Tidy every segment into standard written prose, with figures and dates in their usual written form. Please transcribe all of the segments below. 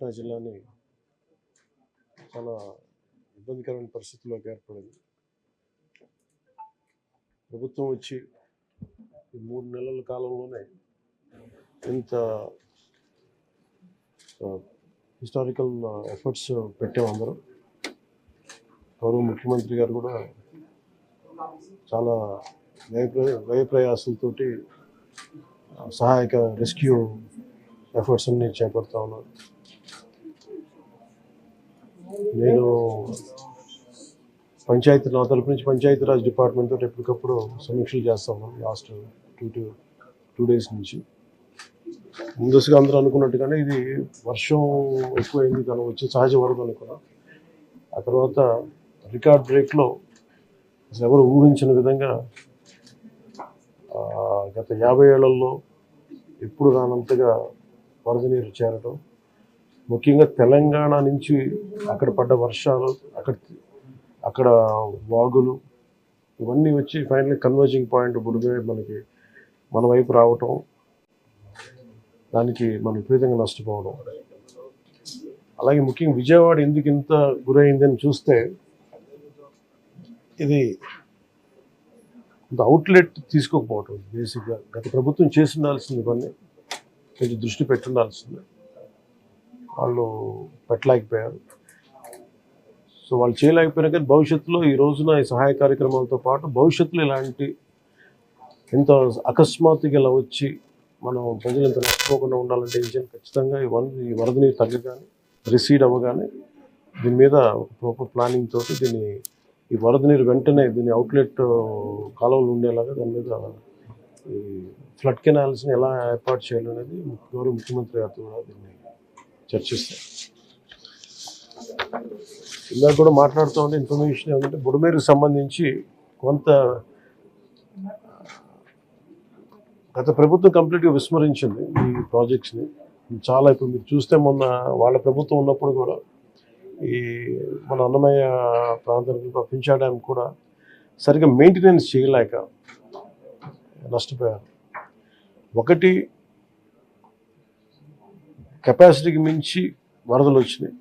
కృష్ణా జిల్లాని చాలా ఇబ్బందికరమైన పరిస్థితుల్లోకి ఏర్పడింది. ప్రభుత్వం వచ్చి ఈ 3 నెలల కాలంలోనే ఇంత హిస్టారికల్ ఎఫర్ట్స్ పెట్టాం అందరం. గౌరవ ముఖ్యమంత్రి గారు కూడా చాలా వ్యయ ప్రయాసాలతోటి సహాయక రెస్క్యూ ఎఫర్ట్స్ అన్ని చేపడతా ఉన్నారు. నేను నా తరపు నుంచి పంచాయతీరాజ్ డిపార్ట్మెంట్ తోటి ఎప్పటికప్పుడు సమీక్షలు చేస్తా ఉన్నాను లాస్ట్ 2 days నుంచి. ముందస్తుగా అందరూ అనుకున్నట్టుగానే ఇది వర్షం ఎక్కువైంది, తను వచ్చే సహజ వరద అనుకున్నాం. ఆ తర్వాత రికార్డ్ బ్రేక్లో అసలు ఎవరు ఊహించిన విధంగా గత 50 ఏళ్లలో ఎప్పుడు రానంతగా వరద నీరు చేరడం, ముఖ్యంగా తెలంగాణ నుంచి అక్కడ పడ్డ వర్షాలు, అక్కడ వాగులు ఇవన్నీ వచ్చి ఫైనల్ కన్వర్జింగ్ పాయింట్ బుడిమే మన వైపు రావటం, దానికి మనం విపరీతంగా నష్టపోవడం. అలాగే ముఖ్యంగా విజయవాడ ఎందుకు ఇంత గురైందని చూస్తే, ఇది అవుట్లెట్ తీసుకోకపోవటం. బేసిక్గా గత ప్రభుత్వం చేసి ఉండాల్సింది, ఇవన్నీ కొంచెం దృష్టి పెట్టుండాల్సింది, వాళ్ళు పెట్టలేకపోయారు. సో వాళ్ళు చేయలేకపోయినా కానీ భవిష్యత్తులో ఈ రోజున ఈ సహాయ కార్యక్రమాలతో పాటు భవిష్యత్తులో ఇలాంటి ఇంత అకస్మాత్తుగా ఇలా వచ్చి మనం ప్రజలు ఇంత నష్టపోకుండా ఉండాలంటే ఏం చేయాలి? ఖచ్చితంగా ఈ వరద నీరు తగ్గగానే, రిసీడ్ అవ్వగానే దీని మీద ఒక ప్రాపర్ ప్లానింగ్ తోటి ఈ వరద నీరు వెంటనే దీని అవుట్లెట్ కాలువలు ఉండేలాగా దాని మీద ఈ ఫ్లడ్ కెనాల్స్ని ఎలా ఏర్పాటు చేయాలనేది గౌరవ ముఖ్యమంత్రి గారితో కూడా దీన్ని చర్చిస్తారు. ఇందాక కూడా మాట్లాడుతూ ఉంటే ఇన్ఫర్మేషన్ ఏమంటే బుడమేరుకు సంబంధించి కొంత గత ప్రభుత్వం కంప్లీట్గా విస్మరించింది ఈ ప్రాజెక్ట్స్ని. చాలా ఇప్పుడు మీరు చూస్తే మొన్న వాళ్ళ ప్రభుత్వం ఉన్నప్పుడు కూడా ఈ మన అన్నమయ్య ప్రాంతానికి పింఛా డ్యామ్ కూడా సరిగ్గా మెయింటెనెన్స్ చేయలేక నష్టపోయారు. ఒకటి, కెపాసిటీకి మించి వరదలు వచ్చినాయి.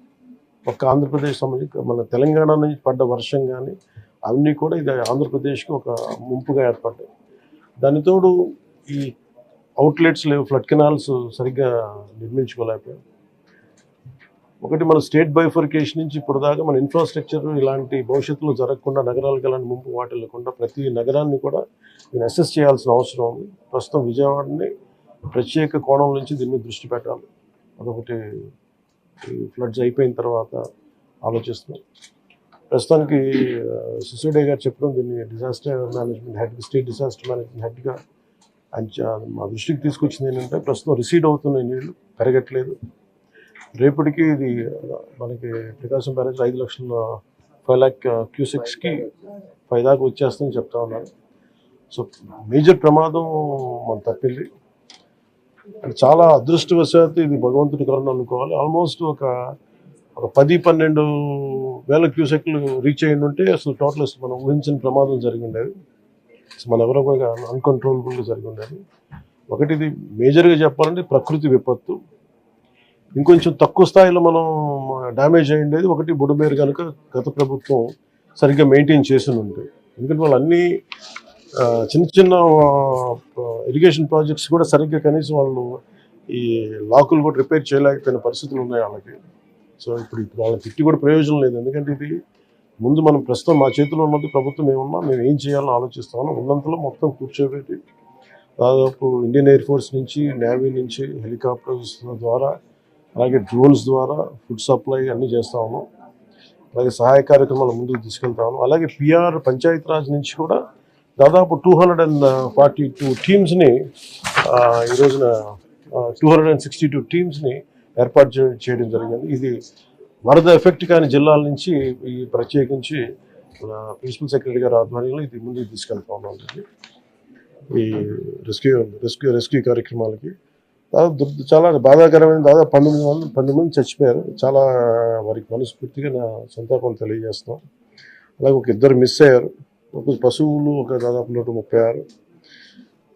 ఒక ఆంధ్రప్రదేశ్ సంబంధించి మన తెలంగాణ నుంచి పడ్డ వర్షం కానీ అవన్నీ కూడా ఇది ఆంధ్రప్రదేశ్కి ఒక ముంపుగా ఏర్పడ్డాయి. దానితోడు ఈ అవుట్లెట్స్ లేవు, ఫ్లడ్ కెనాల్స్ సరిగ్గా నిర్మించుకోలేకపోయాం. ఒకటి, మన స్టేట్ బైఫర్కేషన్ నుంచి ఇప్పుడు దాకా మన ఇన్ఫ్రాస్ట్రక్చర్ ఇలాంటి భవిష్యత్తులో జరగకుండా, నగరాలకు ఎలాంటి ముంపు వాటిల్లకుండా ప్రతి నగరాన్ని కూడా దీన్ని అసెస్ చేయాల్సిన అవసరం ఉంది. ప్రస్తుతం విజయవాడని ప్రత్యేక కోణం నుంచి దీని మీద దృష్టి పెట్టాలి. అదొకటి ఫ్లడ్స్ అయిపోయిన తర్వాత ఆలోచిస్తున్నాం. ప్రస్తుతానికి సిసోడియా గారు చెప్పడం, దీన్ని disaster management head, state disaster management హెడ్గా మా దృష్టికి తీసుకొచ్చింది ఏంటంటే, ప్రస్తుతం రిసీడ్ అవుతున్న నీళ్ళు పెరగట్లేదు. రేపటికి ఇది మనకి ప్రకాశం బ్యారేజ్ 5 lakh క్యూసెక్స్కి 5 దాకా వచ్చేస్తుందని చెప్తా ఉన్నారు. సో మేజర్ ప్రమాదం మన తప్పింది. చాలా అదృష్టవశాత్తు ఇది భగవంతుడి కరుణ అనుకోవాలి. ఆల్మోస్ట్ ఒక 10-12 వేల క్యూసెక్లు రీచ్ అయ్యి ఉంటే అసలు టోటల్ మనం ఊహించిన ప్రమాదం జరిగి ఉండేది. మన ఎవరో కూడా అన్కంట్రోలబుల్గా జరిగి ఉండేది. ఒకటి, ఇది మేజర్గా చెప్పాలంటే ప్రకృతి విపత్తు. ఇంకొంచెం తక్కువ స్థాయిలో మనం డ్యామేజ్ అయ్యి ఉండేది ఒకటి, బుడమేరు కనుక గత ప్రభుత్వం సరిగ్గా మెయింటైన్ చేసి ఉంటే. ఎందుకంటే వాళ్ళు అన్నీ చిన్న ఇరిగేషన్ ప్రాజెక్ట్స్ కూడా సరిగ్గా కనీసం వాళ్ళు ఈ లాకులు కూడా రిపేర్ చేయలేకపోయిన పరిస్థితులు ఉన్నాయి వాళ్ళకి. సో ఇప్పుడు వాళ్ళని తిట్టి కూడా ప్రయోజనం లేదు. ఎందుకంటే ఇది ముందు మనం ప్రస్తుతం మా చేతిలో ఉన్నది ప్రభుత్వం ఏమన్నా మేము ఏం చేయాలని ఆలోచిస్తామో ఉన్నంతలో మొత్తం కూర్చోబెట్టి దాదాపు ఇండియన్ ఎయిర్ ఫోర్స్ నుంచి, నేవీ నుంచి, హెలికాప్టర్స్ ద్వారా, అలాగే డ్రోన్స్ ద్వారా ఫుడ్ సప్లై అన్నీ చేస్తా ఉన్నాం. అలాగే సహాయ కార్యక్రమాలు ముందుకు తీసుకెళ్తా ఉన్నాం. అలాగే పిఆర్ పంచాయతీరాజ్ నుంచి కూడా దాదాపు 242 టీమ్స్ని ఈ రోజున 262 టీమ్స్ని ఏర్పాటు చేయడం జరిగింది. ఇది వరద ఎఫెక్ట్ కాని జిల్లాల నుంచి ఈ ప్రత్యేకించి ప్రిన్సిపల్ సెక్రటరీ గారి ఆధ్వర్యంలో ఇది ముందుకు తీసుకెళ్తా ఉన్నాం. ఈ రెస్క్యూ కార్యక్రమాలకి చాలా బాధాకరమైన దాదాపు 19 మంది చచ్చిపోయారు. చాలా వారికి మనస్ఫూర్తిగా నా సంతాపాలు తెలియజేస్తున్నాం. అలాగే ఒక 2 మిస్ అయ్యారు. ఒక పశువులు ఒక దాదాపు 136,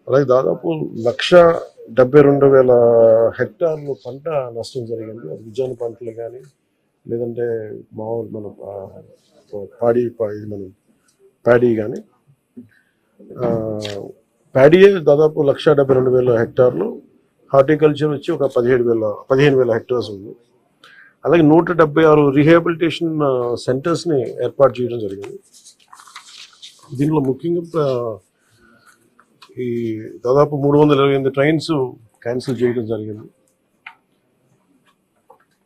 అలాగే దాదాపు 1,00,000 72,000 హెక్టార్లు పంట నష్టం జరిగింది. అది ఉద్యాన పంటలు కానీ లేదంటే మామూలు మన ఇది మనం ప్యాడీ కానీ ప్యాడీయే దాదాపు 1,72,000 హెక్టార్లు, హార్టికల్చర్ వచ్చి ఒక 15,000 హెక్టార్స్ ఉంది. అలాగే 176 రీహాబిలిటేషన్ సెంటర్స్ని ఏర్పాటు చేయడం జరిగింది. దీనిలో ముఖ్యంగా ఈ దాదాపు 328 ట్రైన్స్ క్యాన్సిల్ చేయడం జరిగింది.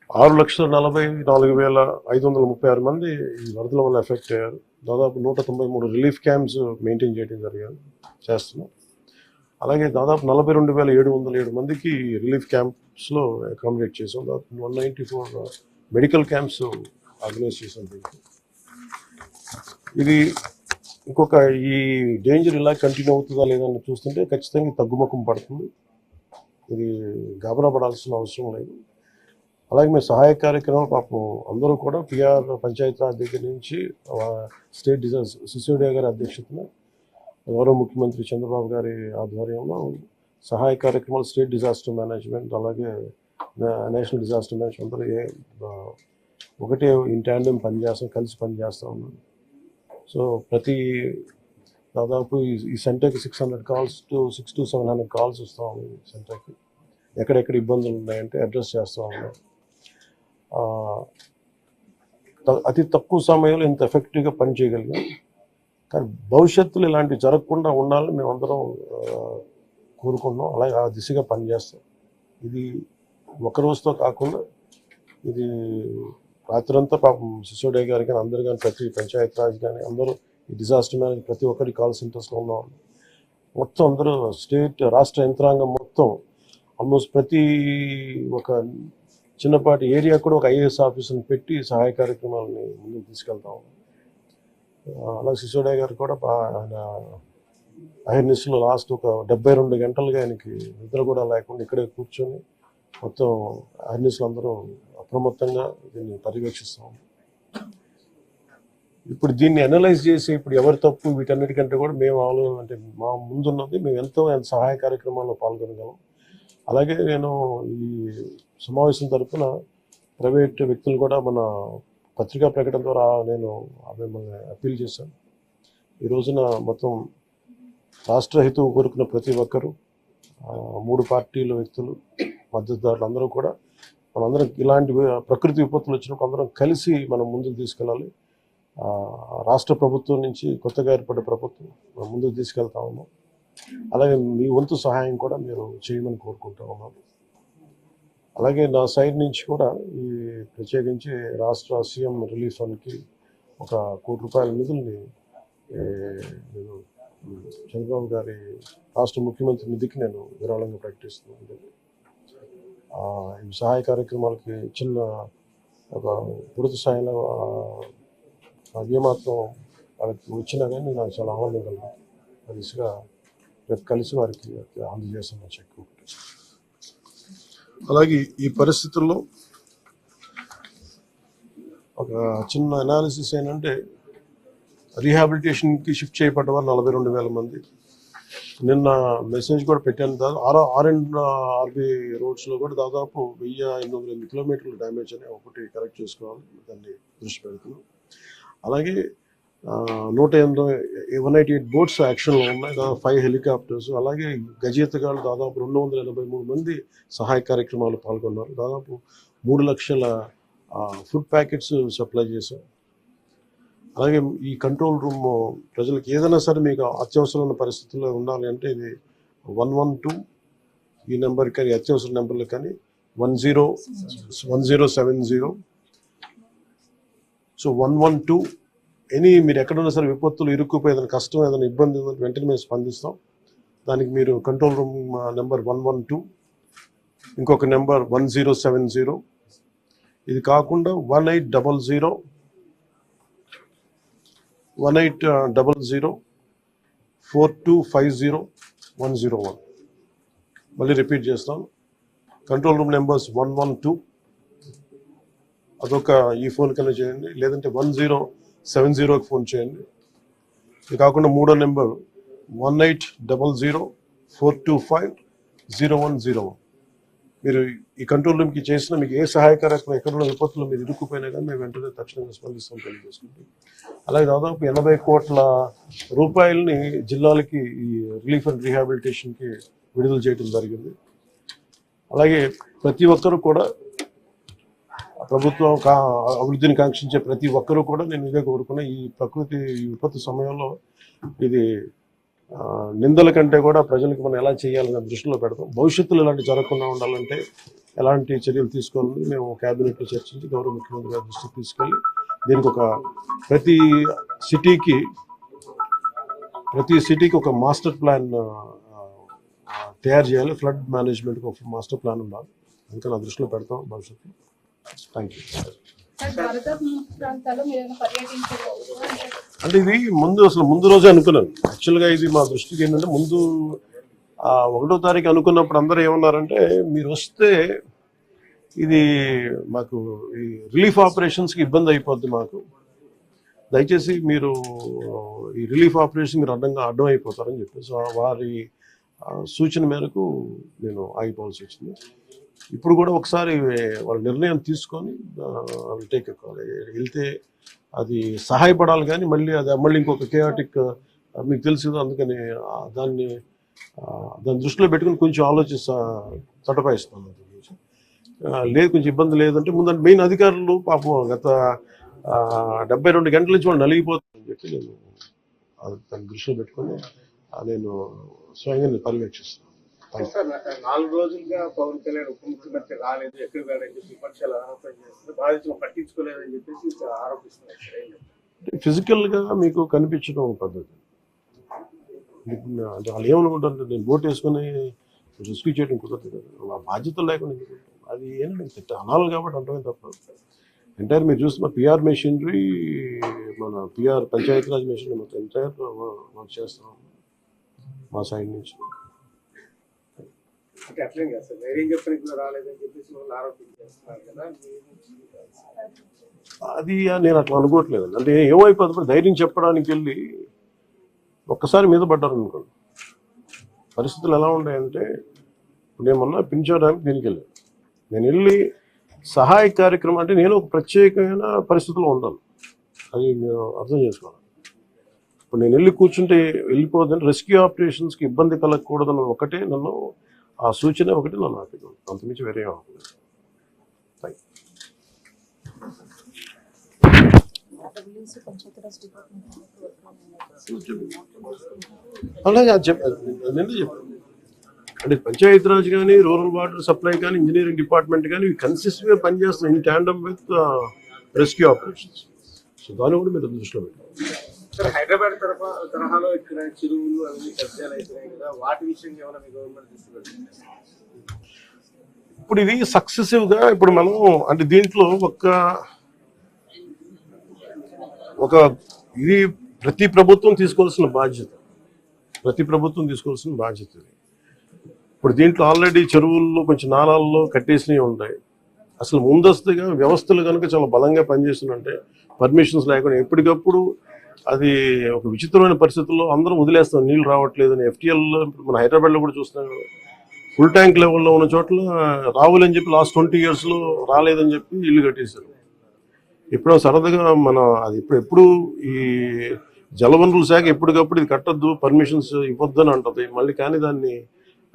6,44,536 మంది ఈ వరదల వల్ల ఎఫెక్ట్ అయ్యారు. దాదాపు 193 రిలీఫ్ క్యాంప్స్ మెయింటైన్ చేయడం చేస్తున్నాం. అలాగే దాదాపు 42,707 మందికి రిలీఫ్ క్యాంప్స్లో అకామిడేట్ చేసాం. దాదాపు 194 మెడికల్ క్యాంప్స్ ఆర్గనైజ్ చేసాం. ఇది ఇంకొక ఈ డేంజర్ ఇలా కంటిన్యూ అవుతుందా లేదని చూస్తుంటే ఖచ్చితంగా తగ్గుముఖం పడుతుంది. ఇది గాబరా పడాల్సిన అవసరం లేదు. అలాగే మేము సహాయ కార్యక్రమాలు పాపం అందరూ కూడా పిఆర్ పంచాయతీరాజ్ దగ్గర నుంచి స్టేట్ డిజాస్టర్ సిసోడియా గారి అధ్యక్షతన గౌరవ ముఖ్యమంత్రి చంద్రబాబు గారి ఆధ్వర్యంలో సహాయ కార్యక్రమాలు, స్టేట్ డిజాస్టర్ మేనేజ్మెంట్ అలాగే నేషనల్ డిజాస్టర్ మేనేజ్మెంట్ అందరూ ఒకటే ఇన్ ట్యాండెం పనిచేస్తాం, కలిసి పనిచేస్తూ ఉన్నాం. సో ప్రతి దాదాపు ఈ సెంటర్కి 600 calls to 700 calls వస్తూ ఉన్నాయి. ఈ సెంటర్కి ఎక్కడెక్కడ ఇబ్బందులు ఉన్నాయంటే అడ్రస్ చేస్తూ ఉన్నాం. అతి తక్కువ సమయంలో ఇంత ఎఫెక్టివ్గా పనిచేయగలిగాం. కానీ భవిష్యత్తులో ఇలాంటివి జరగకుండా ఉండాలని మేమందరం కోరుకుంటున్నాం. అలాగే ఆ దిశగా పనిచేస్తాం. ఇది ఒక రోజుతో కాకుండా ఇది రాత్రంతా పాపం సిసోడియా గారు కానీ అందరు కానీ ప్రతి పంచాయతీరాజ్ కానీ అందరూ ఈ డిజాస్టర్ మేనేజ్ ప్రతి ఒక్కరి కాల్ సెంటర్స్లో ఉన్నాం. మొత్తం అందరూ రాష్ట్ర యంత్రాంగం మొత్తం ఆల్మోస్ట్ ప్రతి ఒక చిన్నపాటి ఏరియా కూడా ఒక ఐఏఎస్ ఆఫీసర్ని పెట్టి సహాయ కార్యక్రమాలని ముందుకు తీసుకెళ్తాం. అలాగే సిసోడియా గారు కూడా ఆయన అహర్నిస్లో లాస్ట్ ఒక 72 గంటలుగా ఆయనకి నిద్ర కూడా లేకుండా ఇక్కడే కూర్చొని మొత్తం అహర్నిస్లు అందరూ అప్రమత్తంగా దీన్ని పర్యవేక్షిస్తాం. ఇప్పుడు దీన్ని అనలైజ్ చేసి ఇప్పుడు ఎవరి తప్పు వీటన్నిటికంటే కూడా మేము అంటే మా ముందున్నది మేము ఎంతో సహాయ కార్యక్రమాల్లో పాల్గొనగలం. అలాగే నేను ఈ సమావేశం తరఫున ప్రైవేట్ వ్యక్తులు కూడా మన పత్రికా ప్రకటన ద్వారా నేను అప్పీల్ చేశాను. ఈ రోజున మొత్తం రాష్ట్ర హితువు కోరుకున్న ప్రతి ఒక్కరూ 3 పార్టీల వ్యక్తులు, మద్దతుదారులు అందరూ కూడా మనందరం ఇలాంటి ప్రకృతి విపత్తులు వచ్చినప్పుడు అందరం కలిసి మనం ముందుకు తీసుకెళ్ళాలి. రాష్ట్ర ప్రభుత్వం నుంచి కొత్తగా ఏర్పడ్డ ప్రభుత్వం ముందుకు తీసుకెళ్తా ఉన్నాం. అలాగే మీ వంతు సహాయం కూడా మీరు చేయమని కోరుకుంటా ఉన్నాను. అలాగే నా సైడ్ నుంచి కూడా ఈ ప్రత్యేకించి రాష్ట్ర సీఎం రిలీఫ్ ఫండ్కి ఒక ₹1 కోటి నిధుల్ని నేను చంద్రబాబు గారి రాష్ట్ర ముఖ్యమంత్రి నిధికి నేను విరాళంగా ప్రకటిస్తున్నాను. ఈ సహాయ కార్యక్రమాలకి చిన్న ఒక పూర్తి స్థాయిలో ఏమాత్రం వాళ్ళకి వచ్చినా కానీ నాకు చాలా ఆనందం కలిగింది. ఆ దిశగా రేపు కలిసి వారికి అందజేస్తామని చెక్. అలాగే ఈ పరిస్థితుల్లో ఒక చిన్న అనాలిసిస్ ఏంటంటే రీహాబిలిటేషన్కి షిఫ్ట్ చేయబడ్డ వారు 42,000 మంది. నిన్న మెసేజ్ కూడా పెట్టాను. ఆర్బీ రోడ్స్లో కూడా దాదాపు 1,800 కిలోమీటర్లు డ్యామేజ్ అని ఒకటి కరెక్ట్ చేసుకోవాలి, దాన్ని దృష్టి పెడుతున్నాం. అలాగే 188 బోట్స్ యాక్షన్లో ఉన్నాయి, 5 హెలికాప్టర్స్. అలాగే గజేతగాళ్ళు దాదాపు 283 మంది సహాయ కార్యక్రమాలు పాల్గొన్నారు. దాదాపు 3 లక్షల ఫుడ్ ప్యాకెట్స్ సప్లై చేశాం. అలాగే ఈ కంట్రోల్ రూమ్ ప్రజలకు ఏదైనా సరే మీకు అత్యవసరమైన పరిస్థితుల్లో ఉండాలి అంటే ఇది 112 ఈ నెంబర్ కానీ అత్యవసర నెంబర్లు కానీ 1070. సో 112 మీరు ఎక్కడున్నా సరే విపత్తులు ఇరుక్కుపోయి ఏదైనా కష్టం ఏదైనా ఇబ్బంది వెంటనే మేము స్పందిస్తాం. దానికి మీరు కంట్రోల్ రూమ్ నెంబర్ 112, ఇంకొక నెంబర్ 1070. ఇది కాకుండా 1800 4250 మళ్ళీ రిపీట్ చేస్తాను. కంట్రోల్ రూమ్ నెంబర్స్ 112 అదొక ఈ ఫోన్ కన్నా చేయండి, లేదంటే 1070కి ఫోన్ చేయండి. ఇది కాకుండా 3వ నెంబర్ 1800 425 0101. మీరు ఈ కంట్రోల్ రూమ్కి చేసిన మీకు ఏ సహాయకరంగా ఎక్కడున్న విపత్తులు మీరు ఇరుక్కుపోయినా కానీ మేము వెంటనే తక్షణంగా స్పందిస్తాం తెలియజేసుకుంటాం. అలాగే దాదాపు 80 కోట్ల రూపాయలని జిల్లాలకి ఈ రిలీఫ్ అండ్ రీహాబిలిటేషన్కి విడుదల చేయడం జరిగింది. అలాగే ప్రతి ఒక్కరూ కూడా ప్రభుత్వం అభివృద్ధిని కాంక్షించే ప్రతి ఒక్కరూ కూడా నేను ఇదే కోరుకున్నా. ఈ ప్రకృతి విపత్తు సమయంలో ఇది నిందల కంటే కూడా ప్రజలకు మనం ఎలా చేయాలనే దృష్టిలో పెడతాం. భవిష్యత్తులో ఇలాంటి జరగకుండా ఉండాలంటే ఎలాంటి చర్యలు తీసుకోవాలని మేము క్యాబినెట్లో చర్చించి గౌరవ ముఖ్యమంత్రి గారి దృష్టికి తీసుకెళ్ళి దీనికి ఒక ప్రతి సిటీకి ఒక మాస్టర్ ప్లాన్ తయారు చేయాలి. ఫ్లడ్ మేనేజ్మెంట్కి ఒక మాస్టర్ ప్లాన్ ఉండాలి. ఇంకా నా దృష్టిలో పెడతాం భవిష్యత్తులో. Thank you. అంటే ఇది ముందు రోజే అనుకున్నాను. యాక్చువల్గా ఇది మా దృష్టికి ఏంటంటే ముందు 1వ తారీఖు అనుకున్నప్పుడు అందరూ ఏమన్నారంటే మీరు వస్తే ఇది మాకు ఈ రిలీఫ్ ఆపరేషన్స్కి ఇబ్బంది అయిపోద్ది, మాకు దయచేసి మీరు ఈ రిలీఫ్ ఆపరేషన్ మీరు అడ్డం అయిపోతారని చెప్పేసి వారి సూచన మేరకు నేను ఆగిపోవాల్సి వచ్చింది. ఇప్పుడు కూడా ఒకసారి వాళ్ళ నిర్ణయం తీసుకొని టేక్ వెళ్తే అది సహాయపడాలి, కానీ మళ్ళీ ఇంకొక కేయాటిక్ మీకు తెలుసు. అందుకని దాన్ని దృష్టిలో పెట్టుకుని కొంచెం తటపాయిస్తాను. లేదు కొంచెం ఇబ్బంది లేదంటే ముందు మెయిన్ అధికారులు పాపం గత 72 గంటల నుంచి వాళ్ళు నలిగిపోతారని చెప్పి నేను దాన్ని దృష్టిలో పెట్టుకొని నేను స్వయంగా పర్యవేక్షిస్తాను. 4 రోజులుగా పవన్ కళ్యాణ్ ఉప ముఖ్యమంత్రి రాలేదు, ఎక్కడ వెళ్ళని చెప్పి విపక్షాలు ఆరోపణ చేస్తున్నారు. బాధితులు పట్టించుకోలేదని చెప్పేసి ఆరోపిస్తున్నారు. ఫిజికల్గా మీకు కనిపించడం పద్ధతి అంటే వాళ్ళు ఏమనుకుంటారంటే నేను బోట్ వేసుకొని రెస్క్యూ చేయడం కుదరదు కదా, ఆ బాధ్యత లేకుండా అది ఏంటంటే అనాలి కాబట్టి అంటమే తప్ప. ఎంటైర్ మీరు చూస్తున్న పిఆర్ మెషినరీ, మన పిఆర్ పంచాయతీరాజ్ మెషినరీ మొత్తం ఎంటైర్ వర్క్ చేస్తాం మా సైడ్ నుంచి. అది నేను అట్లా అనుకోవట్లేదు. అంటే ఏమైపోతుంది, ధైర్యం చెప్పడానికి వెళ్ళి ఒక్కసారి మీద పడ్డారు అనుకోండి. పరిస్థితులు ఎలా ఉన్నాయంటే ఇప్పుడు ఏమన్నా పింఛడానికి దీనికి వెళ్ళాను, నేను వెళ్ళి సహాయ కార్యక్రమం అంటే నేను ఒక ప్రత్యేకమైన పరిస్థితుల్లో ఉంటాను, అది మీరు అర్థం చేసుకోవాలి. ఇప్పుడు నేను వెళ్ళి కూర్చుంటే వెళ్ళిపోదని రెస్క్యూ ఆపరేషన్స్కి ఇబ్బంది కలగకూడదని ఒకటే నన్ను ఆ సూచన ఒకటి నన్ను ఆపిదు, అంతమించి వేరే ఆపలేదు. అలాగే అది చెప్పాను అంటే పంచాయతీరాజ్ కానీ, రూరల్ వాటర్ సప్లై కానీ, ఇంజనీరింగ్ డిపార్ట్మెంట్ కానీ ఇవి కన్సిస్టెంట్గా పనిచేస్తున్నాయి in tandem with rescue operations. So దాన్ని కూడా మీరు దృష్టిలో పెట్టాలి. హైదరాబాద్ తరహాలో ఇక్కడ చెరువులు అవి కబ్జాలు అవుతున్నాయి కదా, వాటి విషయంగా ఏమైనా మీ గవర్నమెంట్ దృష్టి పెట్టింది? ఇప్పుడు ఇది సక్సెసివ్గా ఇప్పుడు మనం అంటే దీంట్లో ఒక ఇది ప్రతి ప్రభుత్వం తీసుకోవాల్సిన బాధ్యత ఇది. ఇప్పుడు దీంట్లో ఆల్రెడీ చెరువుల్లో కొంచెం నాలాల్లో కట్టేసినవి ఉంటాయి. అసలు ముందస్తుగా వ్యవస్థలు కనుక చాలా బలంగా పనిచేస్తుందంటే పర్మిషన్స్ లేకుండా ఎప్పటికప్పుడు అది ఒక విచిత్రమైన పరిస్థితుల్లో అందరం వదిలేస్తాం, నీళ్ళు రావట్లేదని. FTL మన హైదరాబాద్లో కూడా చూస్తున్నాం, ఫుల్ ట్యాంక్ లెవెల్లో ఉన్న చోట్ల రావులని చెప్పి లాస్ట్ 20 yearsలో రాలేదని చెప్పి ఇల్లు కట్టేశారు. ఎప్పుడో సరదాగా అది ఎప్పుడు ఈ జలవనరుల శాఖ ఎప్పటికప్పుడు ఇది కట్టద్దు, పర్మిషన్స్ ఇవ్వద్దని అంటుంది. మళ్ళీ కానీ దాన్ని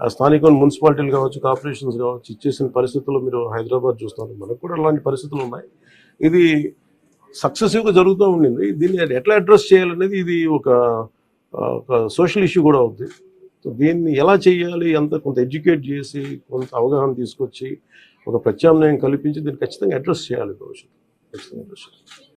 స్థానిక మున్సిపాలిటీలు కావచ్చు, కార్పొరేషన్స్ కావచ్చు ఇచ్చేసిన పరిస్థితుల్లో మీరు హైదరాబాద్ చూస్తున్నారు. మనకు కూడా అలాంటి పరిస్థితులు ఉన్నాయి. ఇది సక్సెసివ్గా జరుగుతూ ఉండింది. దీన్ని ఎట్లా అడ్రస్ చేయాలనేది ఇది ఒక సోషల్ ఇష్యూ కూడా అవుతుంది. సో దీన్ని ఎలా చేయాలి, కొంత ఎడ్యుకేట్ చేసి కొంత అవగాహన తీసుకొచ్చి ఒక ప్రత్యామ్నాయం కల్పించి దీన్ని ఖచ్చితంగా అడ్రస్ చేయాలి భవిష్యత్తు. ఖచ్చితంగా అడ్రస్ చేయాలి.